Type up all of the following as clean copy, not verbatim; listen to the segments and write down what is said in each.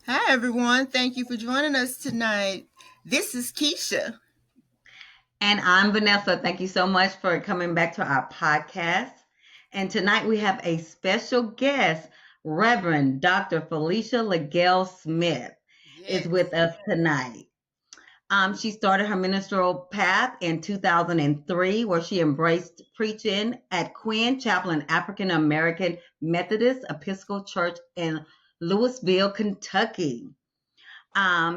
Hi, everyone. Thank you for joining us tonight. This is Keisha. And I'm Vanessa. Thank you so much for coming back to our podcast. And tonight we have a special guest, Reverend Dr. Felicia Legel Smith is Yes. with us tonight. She started her ministerial path in 2003, where she embraced preaching at Quinn Chaplain African American Methodist Episcopal Church in Louisville, Kentucky.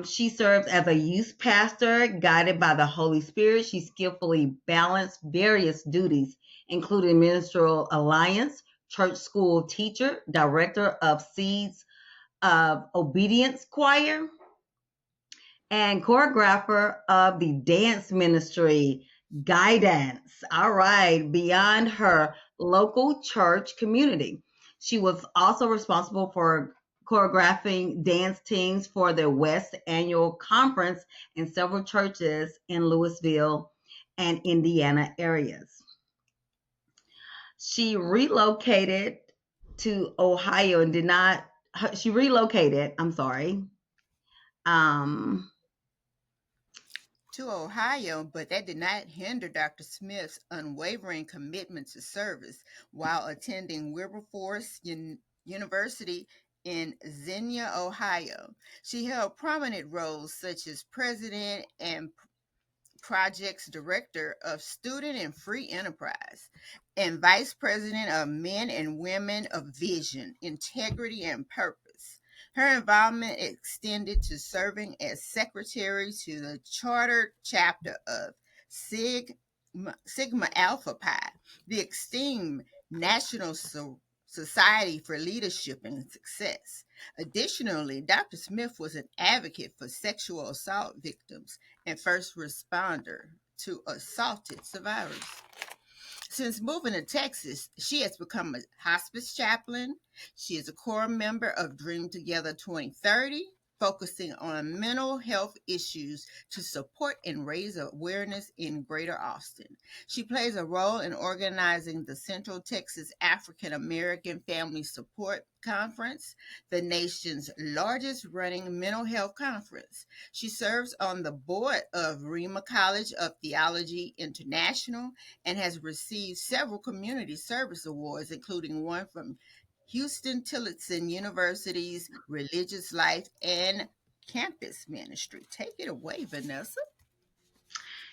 She serves as a youth pastor, guided by the Holy Spirit. She skillfully balanced various duties, including ministerial alliance, church school teacher, director of Seeds of Obedience Choir, and choreographer of the dance ministry Guidance. All right, beyond her local church community. She was also responsible for choreographing dance teams for the West Annual Conference in several churches in Louisville and Indiana areas. She relocated to Ohio and did not, she relocated, I'm sorry, um, To Ohio, but that did not hinder Dr. Smith's unwavering commitment to service while attending Wilberforce University in Xenia, Ohio. She held prominent roles such as president and projects director of Student and Free Enterprise and vice president of Men and Women of Vision, Integrity, and Purpose. Her involvement extended to serving as secretary to the charter chapter of Sigma Alpha Pi, the esteemed National Society for Leadership and Success. Additionally, Dr. Smith was an advocate for sexual assault victims and first responder to assaulted survivors. Since moving to Texas, she has become a hospice chaplain. She is a core member of Dream Together 2030, focusing on mental health issues to support and raise awareness in Greater Austin. She plays a role in organizing the Central Texas African American Family Support Conference, the nation's largest running mental health conference. She serves on the board of Rema College of Theology International and has received several community service awards, including one from Houston Tillotson University's Religious Life and Campus Ministry. Take it away, Vanessa.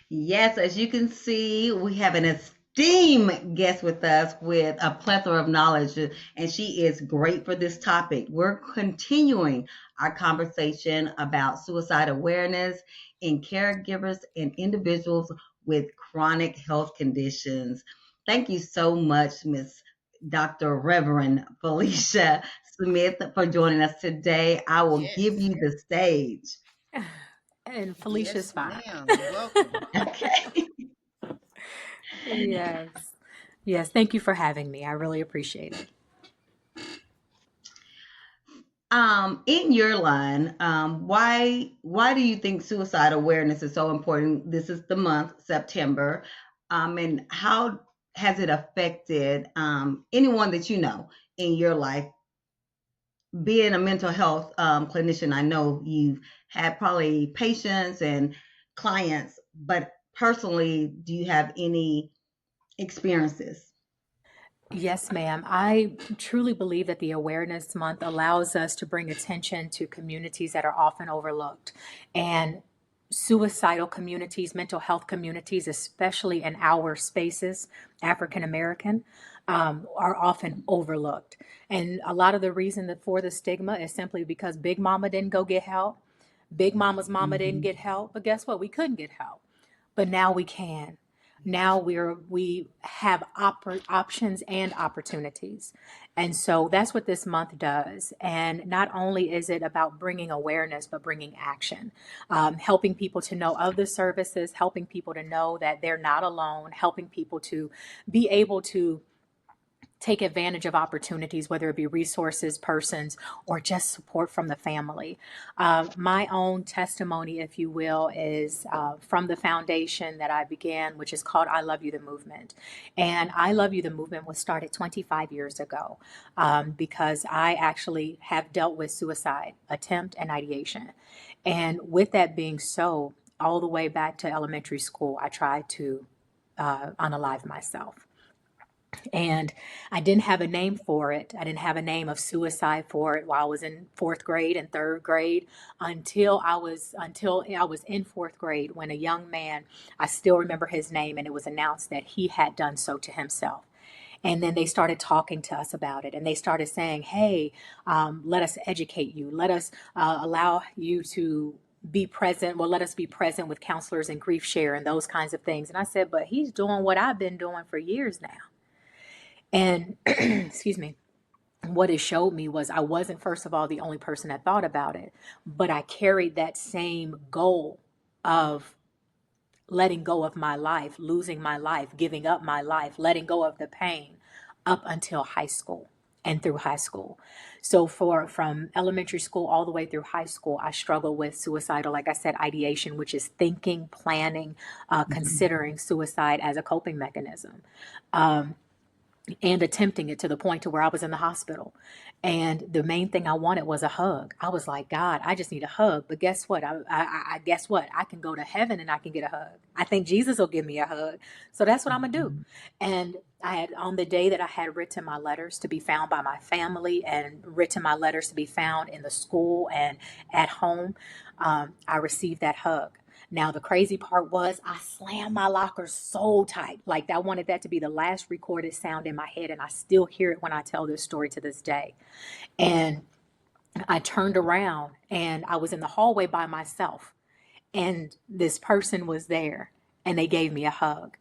Yes, as you can see, we have an esteemed guest with us with a plethora of knowledge, and she is great for this topic. We're continuing our conversation about suicide awareness in caregivers and individuals with chronic health conditions. Thank you so much, Miss Dr. Reverend Felicia Smith, for joining us today. I will give Yes, you the stage. And Felicia's yes, fine. ma'am. Welcome. Okay. Yes. Yes. Thank you for having me. I really appreciate it. In your line, why do you think suicide awareness is so important? This is the month, September, and how has it affected anyone that you know in your life? Being a mental health clinician, I know you've had probably patients and clients, but personally, do you have any experiences? Yes, ma'am. I truly believe that the Awareness Month allows us to bring attention to communities that are often overlooked. And suicidal communities, mental health communities, especially in our spaces, African American, are often overlooked. And a lot of the reason for the stigma is simply because Big Mama didn't go get help. Big Mama's mama didn't Mhm. get help. But guess what? We couldn't get help. But now we can. Now we have options and opportunities. And so that's what this month does. And not only is it about bringing awareness, but bringing action, helping people to know of the services, helping people to know that they're not alone, helping people to be able to take advantage of opportunities, whether it be resources, persons, or just support from the family. My own testimony, if you will, is from the foundation that I began, which is called I Love You, the Movement. And I Love You, the Movement was started 25 years ago because I actually have dealt with suicide attempt and ideation. And with that being so, all the way back to elementary school, I tried to unalive myself. And I didn't have a name for it. I didn't have a name of suicide for it while I was in fourth grade and third grade until I was in fourth grade when a young man, I still remember his name, and it was announced that he had done so to himself. And then they started talking to us about it, and they started saying, "Hey, let us educate you. Let us allow you to be present. Well, let us be present with counselors and grief share and those kinds of things." And I said, "But he's doing what I've been doing for years now." And excuse me, what it showed me was I wasn't, first of all, the only person that thought about it, but I carried that same goal of letting go of my life, losing my life, giving up my life, letting go of the pain up until high school and through high school. So for from elementary school all the way through high school, I struggled with suicidal, like I said, ideation, which is thinking, planning, considering suicide as a coping mechanism. Um, and attempting it to the point to where I was in the hospital. And the main thing I wanted was a hug. I was like, God, I just need a hug. But guess what? I guess what? I can go to heaven and I can get a hug. I think Jesus will give me a hug. So that's what I'm gonna do. And I had, on the day that I had written my letters to be found by my family and written my letters to be found in the school and at home, I received that hug. Now, the crazy part was I slammed my locker so tight. Like, I wanted that to be the last recorded sound in my head. And I still hear it when I tell this story to this day. And I turned around and I was in the hallway by myself. And this person was there and they gave me a hug.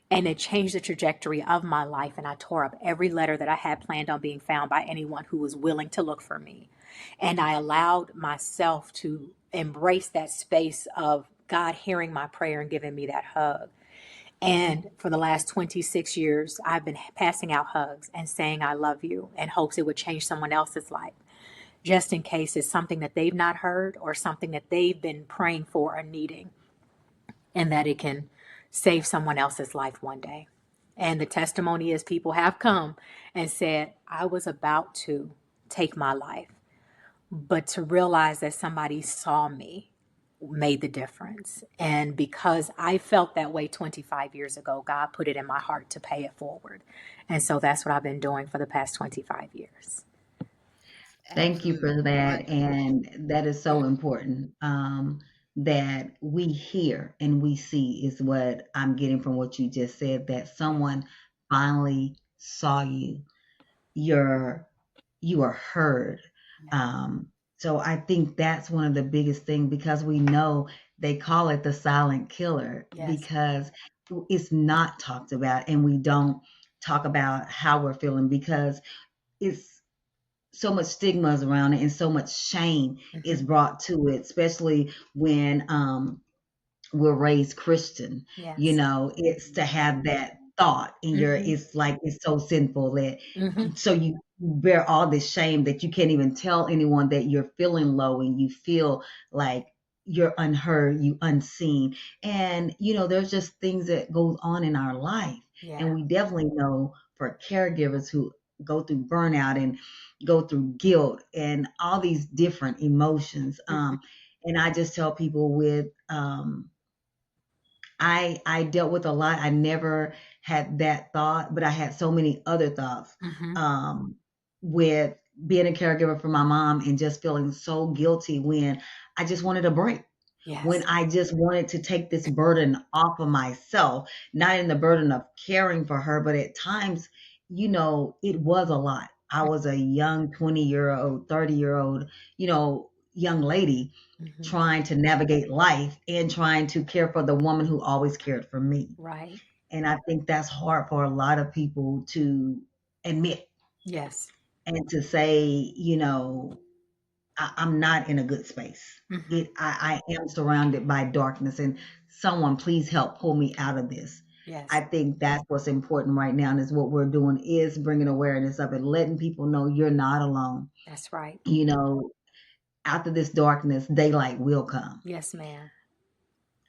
And it changed the trajectory of my life. And I tore up every letter that I had planned on being found by anyone who was willing to look for me. And I allowed myself to embrace that space of God hearing my prayer and giving me that hug. And for the last 26 years, I've been passing out hugs and saying, I love you, in hopes it would change someone else's life, just in case it's something that they've not heard or something that they've been praying for or needing, and that it can save someone else's life one day. And the testimony is people have come and said, I was about to take my life, but to realize that somebody saw me made the difference. And because I felt that way 25 years ago, God put it in my heart to pay it forward. And so that's what I've been doing for the past 25 years. Thank you for Absolutely that. wonderful. And that is so important, that we hear and we see is what I'm getting from what you just said, that someone finally saw you. You're you are heard. Um, so I think that's one of the biggest things, because we know they call it the silent killer Yes. because it's not talked about, and we don't talk about how we're feeling because it's so much stigmas around it and so much shame is Mm-hmm. brought to it, especially when we're raised Christian. You Yes. know, it's to have that thought in your, Mm-hmm. it's like it's so sinful that Mm-hmm. so you bear all this shame that you can't even tell anyone that you're feeling low and you feel like you're unheard, you unseen. And you know, there's just things that goes on in our life. And Yeah. we definitely know for caregivers who go through burnout and go through guilt and all these different emotions. Mm-hmm. And I just tell people with I dealt with a lot. I never had that thought, but I had so many other thoughts Mm-hmm. um, with being a caregiver for my mom and just feeling so guilty when I just wanted a break, when Yes. I just wanted to take this burden off of myself, not in the burden of caring for her, but at times, you know, it was a lot. I was a young 20-year-old, 30-year-old, you know, young lady Mm-hmm. trying to navigate life and trying to care for the woman who always cared for me. Right. And I think that's hard for a lot of people to admit Yes. and to say, you know, I'm not in a good space. Mm-hmm. I am surrounded by darkness, and someone please help pull me out of this. Yes. I think that's what's important right now, and is what we're doing is bringing awareness of it, letting people know you're not alone. That's right. You know, after this darkness, daylight will come. Yes, ma'am.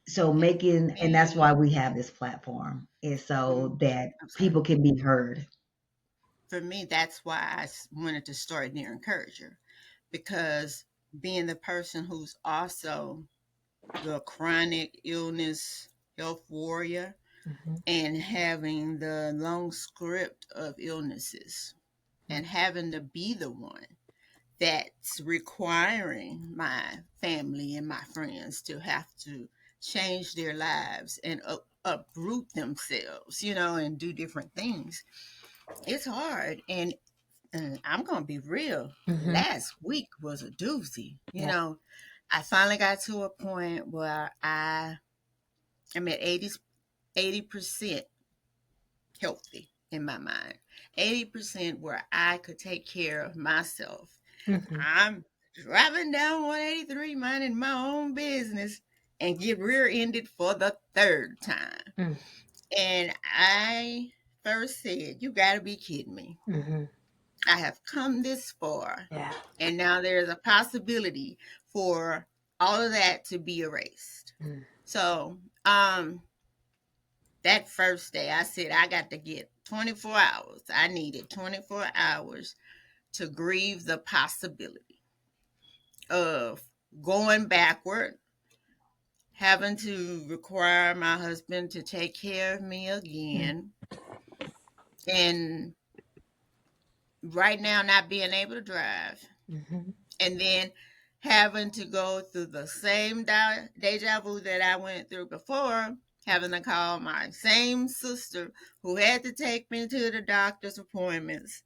So And and that's me, why we have this platform, is mm, so that I'm sorry. people can be heard. For me, that's why wanted to start Near Encourager, because being the person who's also the chronic illness health warrior Hmm. and having the long script of illnesses and having to be the one that's requiring my family and my friends to have to change their lives and uproot themselves, and do different things. It's hard. And I'm going to be real. Hmm. Last week was a doozy. Yeah. I finally got to a point where I'm at 80% healthy in my mind, 80% where I could take care of myself. Hmm. I'm driving down 183, minding my own business, and get rear ended for the third time. And I first said, "You got to be kidding me. Mm-hmm. I have come this far, Yeah. and now there's a possibility for all of that to be erased." Mm. So, that first day, I said, I got to get 24 hours. I needed 24 hours to grieve the possibility of going backward, having to require my husband to take care of me again, and right now not being able to drive, Mm-hmm. and then having to go through the same deja vu that I went through before, having to call my same sister who had to take me to the doctor's appointments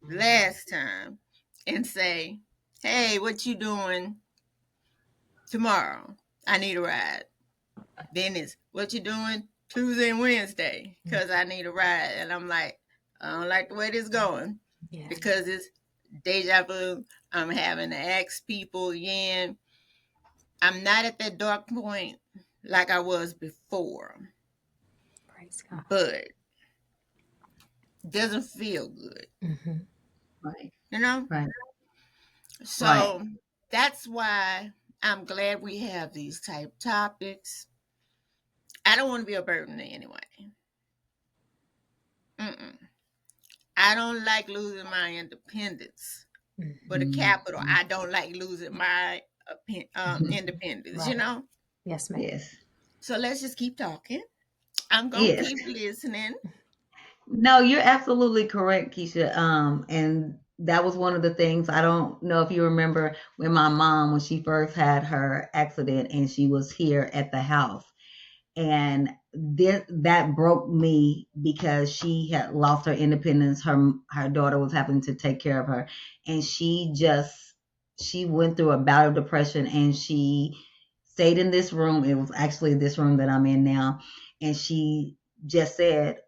last time and say, "Hey, what you doing tomorrow? I need a ride." Then it's, "What you doing Tuesday and Wednesday? Because I need a ride." And I'm like, I don't like the way this is going, Yeah. because it's deja vu. I'm having to ask people again. I'm not at that dark point like I was before, Praise God. but it doesn't feel good, Mm-hmm. Right, you know? right, right. So that's why I'm glad we have these type topics. I don't want to be a burden to anyone. Mm-mm. I don't like losing my independence. With a capital, Mhm. I don't like losing my independence, Right. Yes, ma'am. Yes, So let's just keep talking. I'm going to yes. keep listening. No, you're absolutely correct, Keisha. And that was one of the things. I don't know if you remember when my mom, when she first had her accident and she was here at the house. And that broke me because she had lost her independence. Her daughter was having to take care of her, and she went through a bout of depression, and she stayed in this room. It was actually this room that I'm in now, and she just said,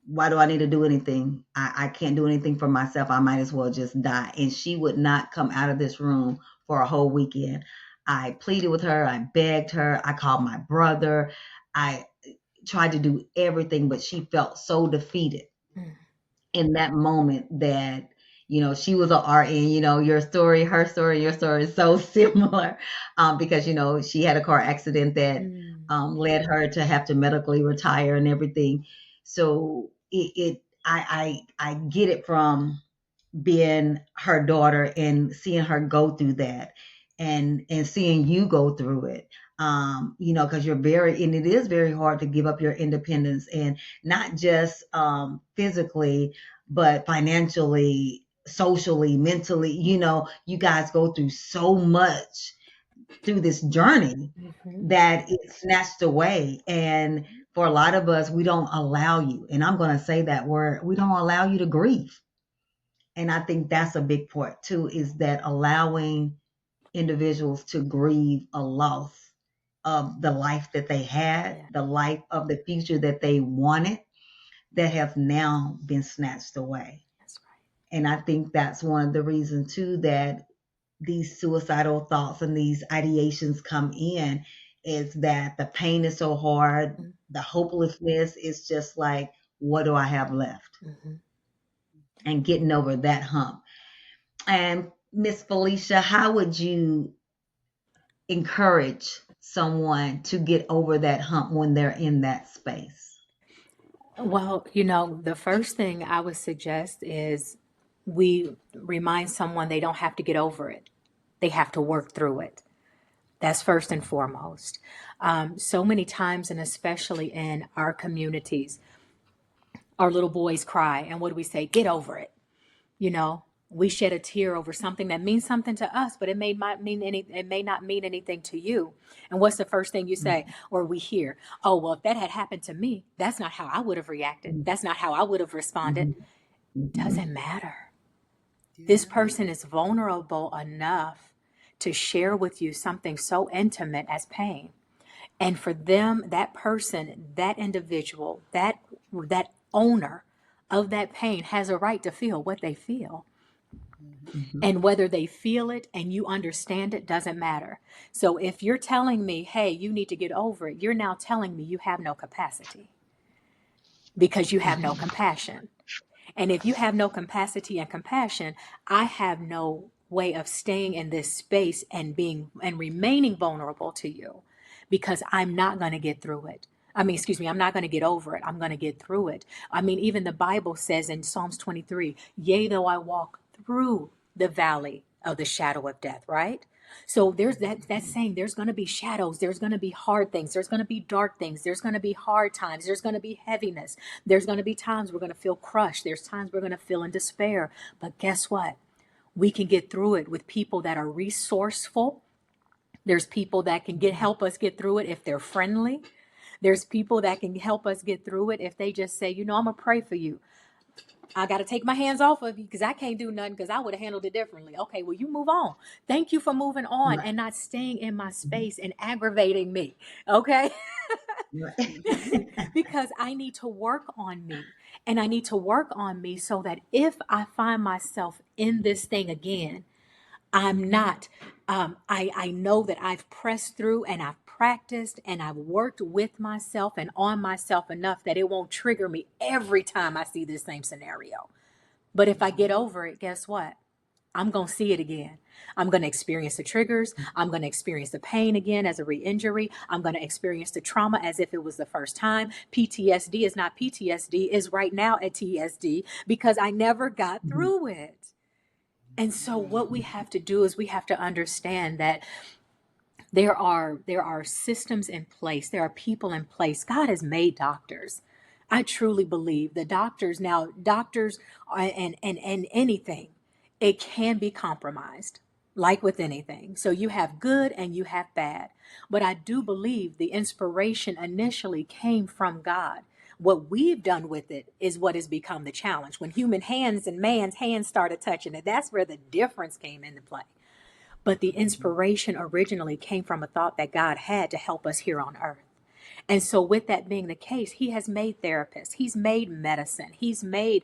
"Why do I need to do anything? I can't do anything for myself. I might as well just die." And she would not come out of this room for a whole weekend. I pleaded with her. I begged her. I called my brother. I tried to do everything, but she felt so defeated Mm. in that moment that, she was a RN. Your story, her story, your story is so similar, because, she had a car accident that Mm. led her to have to medically retire and everything. So I get it from being her daughter and seeing her go through that, and seeing you go through it. Because and it is very hard to give up your independence, and not just physically, but financially, socially, mentally. You guys go through so much through this journey Mm-hmm. that it's snatched away. And for a lot of us, we don't allow you, and I'm going to say that word, we don't allow you to grieve. And I think that's a big part too, is that allowing individuals to grieve a loss of the life that they had, Yeah. the life of the future that they wanted, that have now been snatched away. That's right. And I think that's one of the reasons too that these suicidal thoughts and these ideations come in, is that the pain is so hard, Mhm. the hopelessness is just like, what do I have left? Mhm. And getting over that hump. And Miss Felicia, how would you encourage someone to get over that hump when they're in that space? Well, the first thing I would suggest is we remind someone they don't have to get over it. They have to work through it. That's first and foremost. So many times, and especially in our communities, our little boys cry. And what do we say? Get over it. You know, we shed a tear over something that means something to us, but it may not mean anything to you. And what's the first thing you say or we hear? Oh, well, if that had happened to me, that's not how I would have reacted. That's not how I would have responded. Mhm, mhm, Doesn't matter. This Yeah. person is vulnerable enough to share with you something so intimate as pain. And for them, that person, that individual, that owner of that pain has a right to feel what they feel. Mhm. mhm, And whether they feel it and you understand it doesn't matter. So if you're telling me, hey, you need to get over it, you're now telling me you have no capacity because you have no mhm, compassion. And if you have no capacity and compassion, I have no way of staying in this space and being and remaining vulnerable to you because I'm not going to get through it. I mean, excuse me, I'm not going to get over it. I'm going to get through it. I mean, even the Bible says in Psalms 23, yea, though I walk through the valley of the shadow of death, right? So there's that's saying there's going to be shadows, there's going to be hard things, there's going to be dark things, there's going to be hard times, there's going to be heaviness, there's going to be times we're going to feel crushed, there's times we're going to feel in despair. But guess what? We can get through it with people that are resourceful. There's people that can get help us get through it if they're friendly. There's people that can help us get through it if they just say, I'm gonna pray for you. I got to take my hands off of you because I can't do nothing because I would have handled it differently. Okay, well, you move on. Thank you for moving on right, and not staying in my mhm, space and aggravating me. Okay. right. Because I need to work on me and I need to work on me so that if I find myself in this thing again, I'm not, I know that I've pressed through and I've practiced and I've worked with myself and on myself enough that it won't trigger me every time I see this same scenario. But if I get over it, guess what? I'm going to see it again. I'm going to experience the triggers. I'm going to experience the pain again as a re injury. I'm going to experience the trauma as if it was the first time. PTSD is not PTSD, is right now a TSD because I never got Mhm, through it. And so what we have to do is we have to understand that there are systems in place, there are people in place. God has made doctors. I truly believe the doctors and anything, it can be compromised, like with anything. So you have good and you have bad. But I do believe the inspiration initially came from God. What we've done with it is what has become the challenge. When human hands and man's hands started touching it, that's where the difference came into play. But the inspiration originally came from a thought that God had to help us here on earth. And so, with that being the case, He has made therapists, He's made medicine, He's made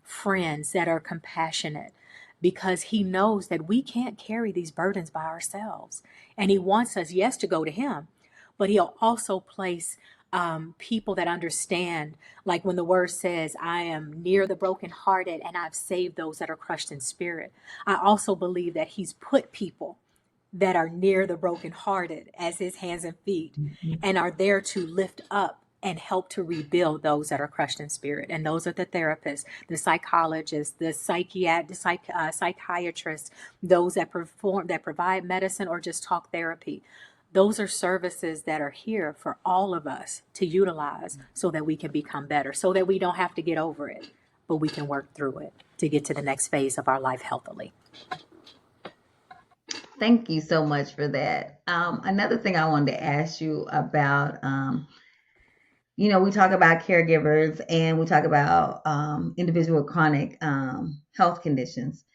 friends that are compassionate because He knows that we can't carry these burdens by ourselves. And He wants us, yes, to go to Him, but He'll also place people that understand, like when the word says, I am near the brokenhearted and I've saved those that are crushed in spirit. I also believe that He's put people that are near the brokenhearted as His hands and feet mhm, and are there to lift up and help to rebuild those that are crushed in spirit. And those are the therapists, the psychologists, psychiatrists, those that provide medicine or just talk therapy. Those are services that are here for all of us to utilize so that we can become better, so that we don't have to get over it, but we can work through it to get to the next phase of our life healthily. Thank you so much for that. Another thing I wanted to ask you about, we talk about caregivers and we talk about individual chronic health conditions.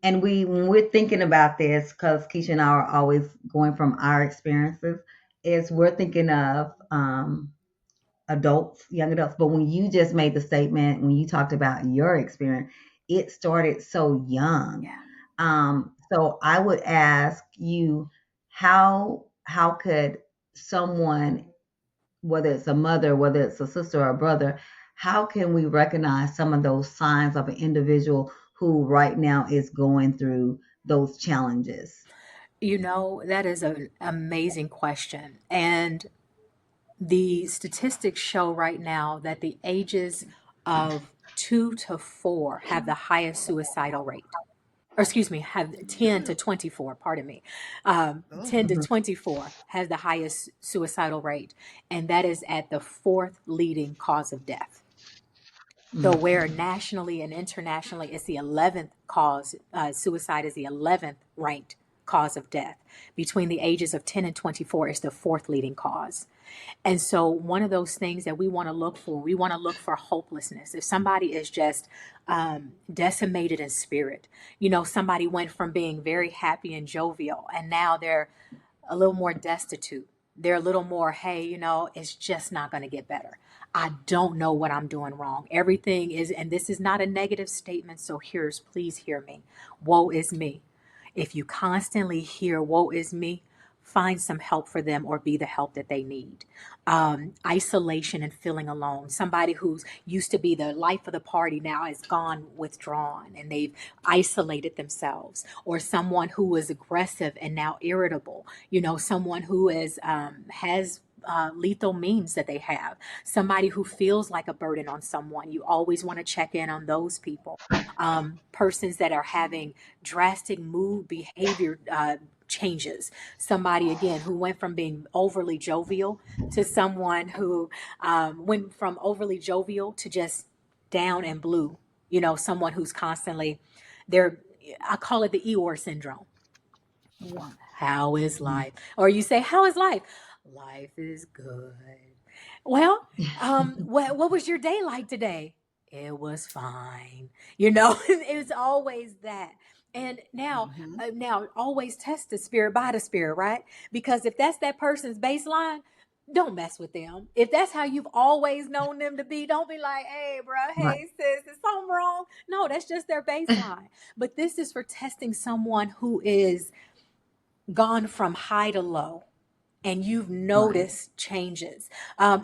And when we're thinking about this, because Keisha and I are always going from our experiences, is we're thinking of adults, young adults. But when you just made the statement, when you talked about your experience, it started so young. Yeah. So I would ask you, how could someone, whether it's a mother, whether it's a sister or a brother, how can we recognize some of those signs of an individual who right now is going through those challenges? That is an amazing question. And the statistics show right now that the ages of 2 to 4 have the highest suicidal rate. Or excuse me, have 10 to Really? 24, pardon me. 10 Oh, to Mhm. 24 has the highest suicidal rate, and that is at the fourth leading cause of death. So where Mhm. nationally and internationally it's the 11th cause, suicide is the 11th ranked cause of death. Between the ages of 10 and 24 is the fourth leading cause. And so, one of those things that we want to look for hopelessness. If somebody is just decimated in spirit, somebody went from being very happy and jovial, and now they're a little more destitute. They're a little more, hey, it's just not going to get better. I don't know what I'm doing wrong. Everything is, and this is not a negative statement, so please hear me. Woe is me. If you constantly hear, woe is me, find some help for them or be the help that they need. Isolation and feeling alone. Somebody who's used to be the life of the party now has gone withdrawn and they've isolated themselves. Or someone who was aggressive and now irritable. Someone who has lethal means that they have. Somebody who feels like a burden on someone. You always want to check in on those people. Persons that are having drastic mood behavior changes. Somebody, again, who went from being overly jovial to someone who went from overly jovial to just down and blue. Someone who's constantly there. I call it the Eeyore syndrome. How is life? Or you say, how is life? Life is good. Well, what was your day like today? It was fine. It's always that. And hmm now always test the spirit by the spirit, right? Because if that's that person's baseline, don't mess with them. If that's how you've always known them to be, don't be like, hey, bro, Right. hey, sis, is something wrong? No, that's just their baseline. But this is for testing someone who is gone from high to low and you've Right. noticed changes.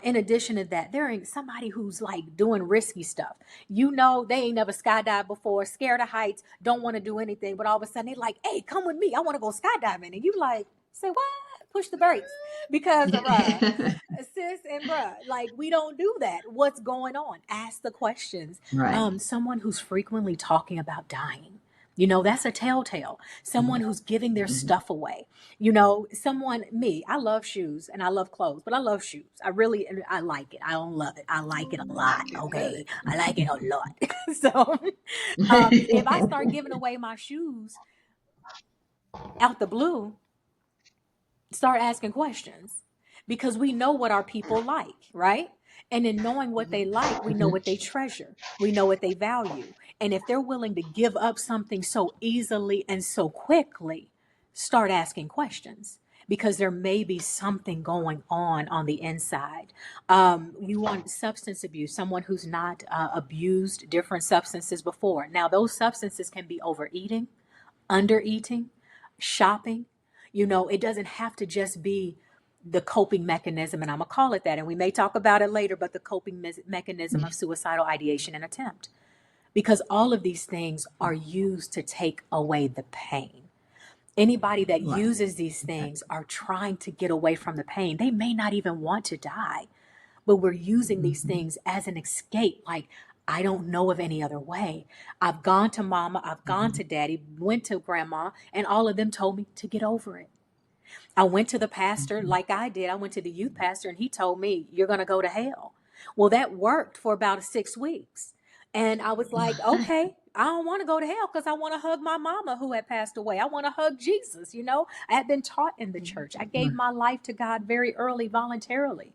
In addition to that, there ain't somebody who's like doing risky stuff. They ain't never skydived before, scared of heights, don't want to do anything, but all of a sudden they like, hey, come with me. I want to go skydiving. And you like, say what? Push the brakes. Because sis and bruh, like we don't do that. What's going on? Ask the questions. Right. Someone who's frequently talking about dying. That's a telltale. Someone who's giving their Mhm. stuff away. Me, I love shoes and I love clothes, but I love shoes. I like it. I don't love it. I like it a lot. like it. Okay. Good. I like it a lot. So, if I start giving away my shoes out the blue, start asking questions because we know what our people like, right? And in knowing what they like, we know Mhm. what they treasure, we know what they value. And if they're willing to give up something so easily and so quickly, start asking questions because there may be something going on the inside. You want substance abuse, someone who's not abused different substances before. Now, those substances can be overeating, undereating, shopping. It doesn't have to just be the coping mechanism, and I'm going to call it that. And we may talk about it later, but the coping mechanism of suicidal ideation and attempt. Because all of these things are used to take away the pain. Anybody that Right. uses these things are trying to get away from the pain. They may not even want to die, but we're using these Mhm. things as an escape. Like, I don't know of any other way. I've gone to mama, I've gone Mhm. to daddy, went to grandma, and all of them told me to get over it. I went to the pastor Mhm. like I did. I went to the youth pastor and he told me, you're going to go to hell. Well, that worked for about 6 weeks. And I was like, okay, I don't want to go to hell because I want to hug my mama who had passed away. I want to hug Jesus. I had been taught in the church. I gave Right. my life to God very early voluntarily.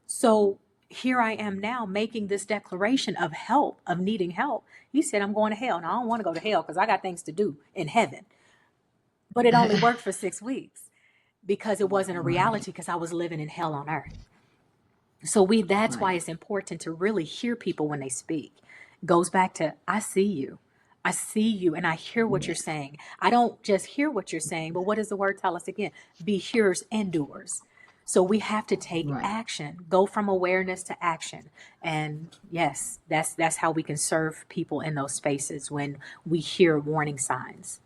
So here I am now making this declaration of help, of needing help. He said, I'm going to hell. Now, I don't want to go to hell because I got things to do in heaven. But it only worked for 6 weeks because it wasn't a Right. reality because I was living in hell on earth. So that's why Right. it's important to really hear people when they speak. Goes back to I see you. I see you and I hear what you're Yes. saying. I don't just hear what you're saying, but what does the word tell us again? Be hearers and doers. So we have to take Right. action, go from awareness to action. And yes, that's how we can serve people in those spaces when we hear warning signs.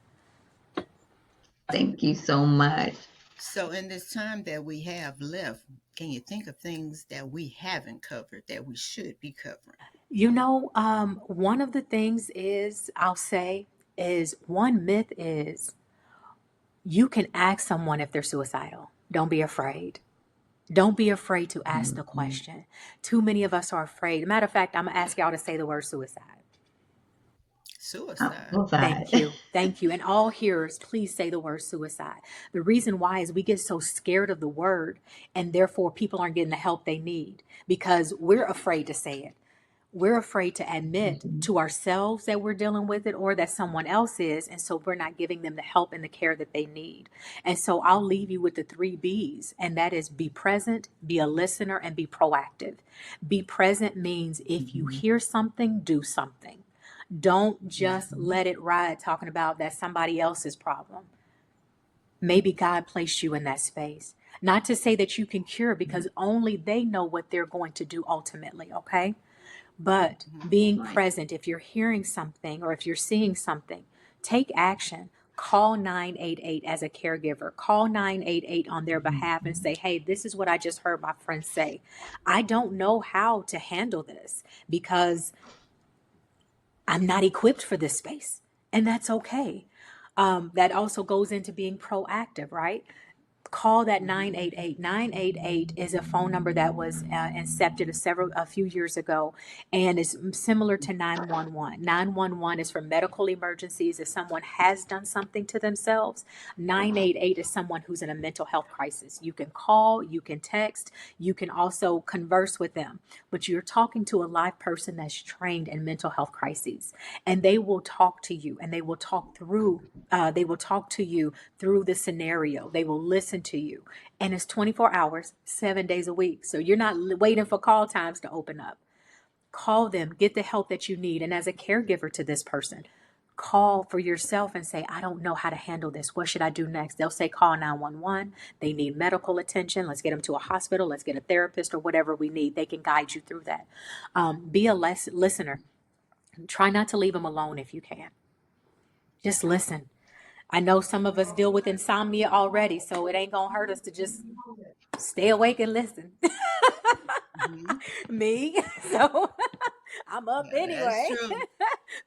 Thank you so much. So, in this time that we have left, can you think of things that we haven't covered that we should be covering? One of the things is, I'll say, is one myth is you can ask someone if they're suicidal. Don't be afraid. Don't be afraid to ask the Mhm. question. Too many of us are afraid. Matter of fact, I'm going to ask y'all to say the word suicide. Suicide. Thank Outside. you. Thank you. And all hearers, please say the word suicide. The reason why is we get so scared of the word, and therefore people aren't getting the help they need because we're afraid to say it. We're afraid to admit Mhm. to ourselves that we're dealing with it or that someone else is. And so we're not giving them the help and the care that they need. And so I'll leave you with the 3 B's, and that is be present, be a listener, and be proactive. Be present means if you Mhm. hear something, do something. Don't just Mhm. let it ride talking about that's somebody else's problem. Maybe God placed you in that space. Not to say that you can cure because only they know what they're going to do ultimately, okay? But Mhm. being Right. present, if you're hearing something or if you're seeing something, take action. Call 988 as a caregiver. Call 988 on their behalf and Mhm. say, hey, this is what I just heard my friend say. I don't know how to handle this because I'm not equipped for this space. And that's okay. That also goes into being proactive, right? Call that Mhm. 988. 988 is a phone number that was incepted a few years ago, and is similar to 911. 911 is for medical emergencies. If someone has done something to themselves, 988 is someone who's in a mental health crisis. You can call, you can text, you can also converse with them, but you're talking to a live person that's trained in mental health crises, and they will talk to you, and they will talk to you through the scenario. They will listen to you. And it's 24 hours, 7 days a week. So you're not waiting for call times to open up. Call them, get the help that you need. And as a caregiver to this person, call for yourself and say, I don't know how to handle this. What should I do next? They'll say, call 911. They need medical attention. Let's get them to a hospital. Let's get a therapist or whatever we need. They can guide you through that. Be a listener. Try not to leave them alone if you can. Just listen. I know some of us deal with insomnia already, so it ain't gonna hurt us to just stay awake and listen. Mhm. Me, so I'm up Yeah, that's anyway. true.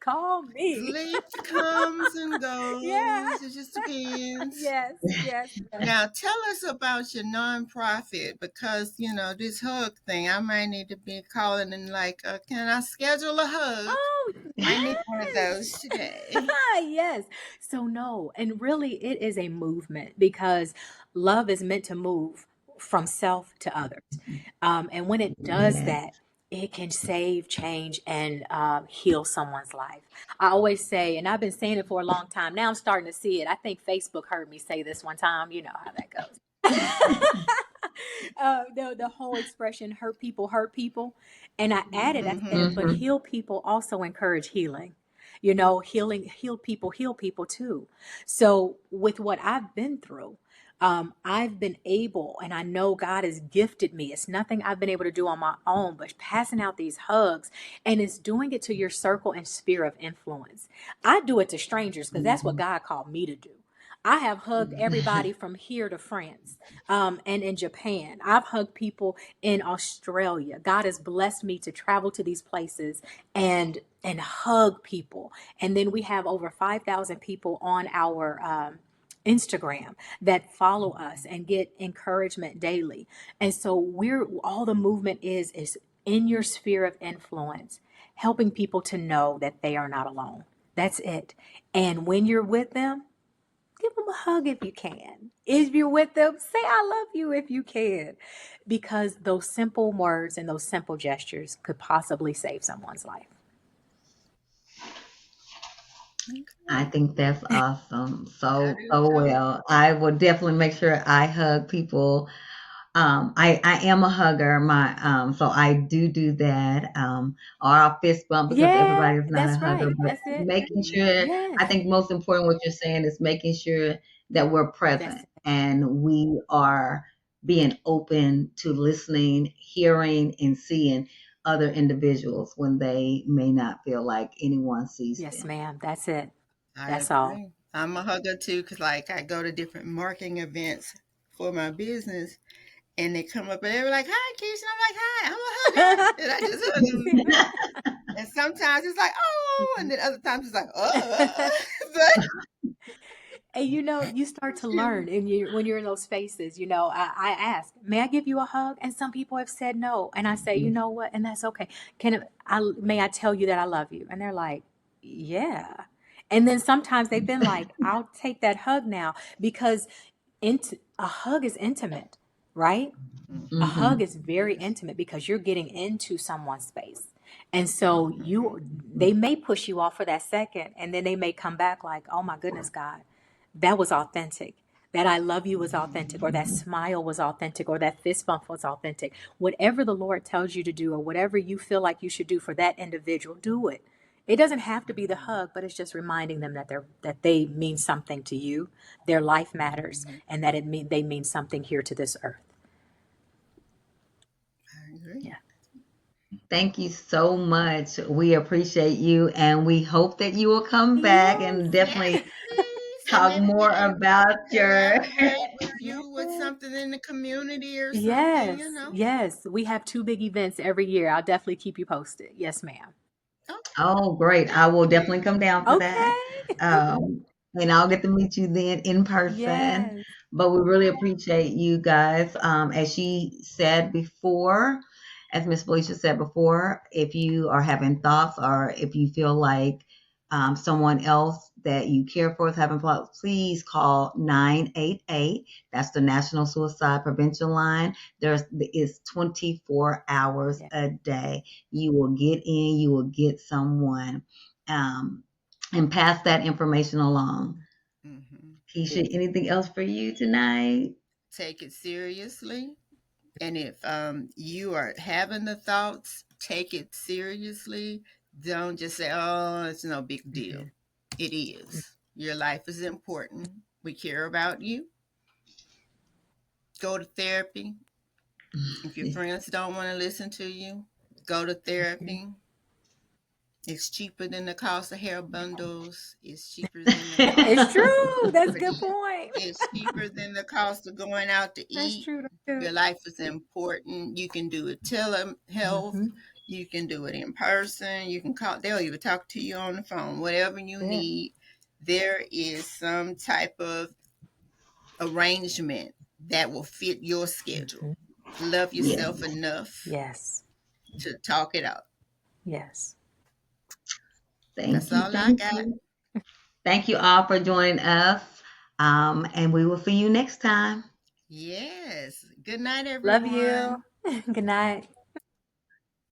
Call me. Sleep comes and Yeah. goes. It just depends. Yes. Yes. Now, tell us about your nonprofit because, this hug thing, I might need to be calling and like, can I schedule a hug? Oh, Might need one of those yes. today. Yes. So no, and really it is a movement because love is meant to move from self to others. And when it does Yeah. that, it can save, change, and heal someone's life. I always say, and I've been saying it for a long time. Now I'm starting to see it. I think Facebook heard me say this one time. You know how that goes. The whole expression hurt people, and I added, I Hmm. said, but Mhm. heal people also encourage healing. Heal people too. So with what I've been through, I've been able, and I know God has gifted me. It's nothing I've been able to do on my own, but passing out these hugs, and it's doing it to your circle and sphere of influence. I do it to strangers because that's what Mhm. God called me to do. I have hugged Hmm. everybody from here to France, and in Japan. I've hugged people in Australia. God has blessed me to travel to these places and hug people. And then we have over 5,000 people on our Instagram that follow us and get encouragement daily. And so we're all the movement is in your sphere of influence, helping people to know that they are not alone. That's it. And when you're with them, give them a hug if you can. If you're with them, say I love you if you can. Because those simple words and those simple gestures could possibly save someone's life. I think that's awesome. I So, do so too. well. I will definitely make sure I hug people. I am a hugger. So I do that. Or I'll fist bump because Yeah, everybody is not a that's hugger, right. but That's it. making Mhm. sure, Yes, I think most important what you're saying is making sure that we're that's present it. and we are being open to listening, hearing, and seeing other individuals when they may not feel like anyone sees Yes, them. ma'am. That's it. I That's all. agree. I'm a hugger too, because like I go to different marketing events for my business, and they come up and they're like, "Hi, Keisha." And I'm like, "Hi, I'm a hugger," and I just hug them. And sometimes it's like, "Oh," and then other times it's like, "Oh," but And you start to learn, and when you're in those spaces, I ask, may I give you a hug? And some people have said no, and I say, you know what, and that's okay. May I tell you that I love you? And they're like, yeah. And then sometimes they've been like, I'll take that hug now, because a hug is intimate, right? A hug Mhm. is very yes, intimate because you're getting into someone's space. And so they may push you off for that second, and then they may come back like, oh my goodness, God, that was authentic. That I love you was authentic, or that smile was authentic, or that fist bump was authentic. Whatever the Lord tells you to do, or whatever you feel like you should do for that individual, do it. It doesn't have to be the hug, but it's just reminding them that they mean something to you. Their life matters, Mhm. and that they mean something here to this earth. I agree. Yeah. Thank you so much. We appreciate you, and we hope that you will come back Yes. and Yes, definitely please, and talk maybe we more can about your. collaborate with Yes. you with something in the community or something, Yes. you know. Yes. We have two big events every year. I'll definitely keep you posted. Yes, ma'am. Okay, Oh, great. I thank will definitely you. come down for that. Okay. And I'll get to meet you then in person. Yes. But we really appreciate you guys. As she said before, as Miss Felicia said before, if you are having thoughts or if you feel like someone else that you care for is having thoughts, please call 988. That's the National Suicide Prevention Line. It's 24 hours Yeah. a day. You will get in, you will get someone, um, and pass that information along. Hmm. Keisha, anything else for you tonight? Take it seriously. And if you are having the thoughts, take it seriously. Don't just say, "Oh, it's no big deal." Mhm. It is. Your life is important. We care about you. Go to therapy. If your friends don't want to listen to you, go to Mhm. therapy. It's cheaper than the cost of hair bundles. It's cheaper than the cost It's of true. That's a good pretty. point. It's cheaper than the cost of going out to That's eat. true. That's true. Your life is important. You can do it telehealth. Mm-hmm. You can do it in person. You can call. They'll even talk to you on the phone. Whatever you That's it. need, there is some type of arrangement that will fit your schedule. Hmm. Love Yeah. yourself enough Yes. to talk it out. Yes. That's Thank you. all I Thank got. you. Thank you all for joining us. And we will see you next time. Yes. Good night, Love you. everyone. Good night.